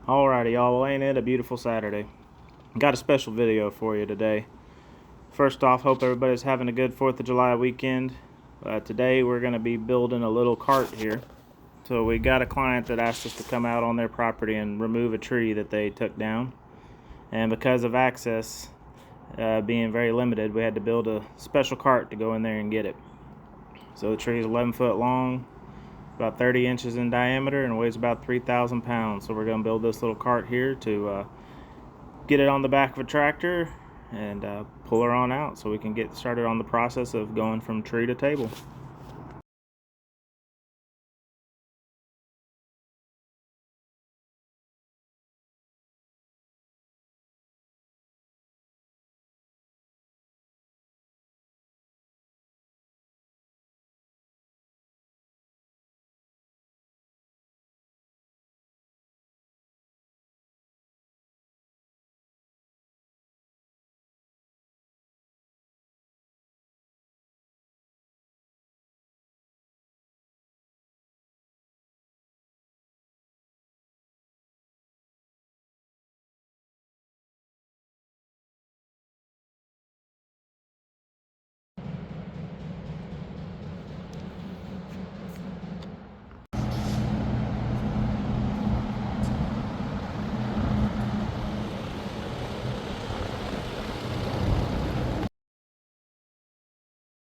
Alrighty, y'all. Well, ain't it a beautiful Saturday? Got a special video for you today. First off, hope everybody's having a good 4th of July weekend. Today we're going to be building a little cart here. So we got a client that asked us to come out on their property and remove a tree that they took down. And because of access being very limited, we had to build a special cart to go in there and get it. So the tree is 11 foot long, about 30 inches in diameter, and weighs about 3,000 pounds. So we're going to build this little cart here to get it on the back of a tractor and pull her on out so we can get started on the process of going from tree to table.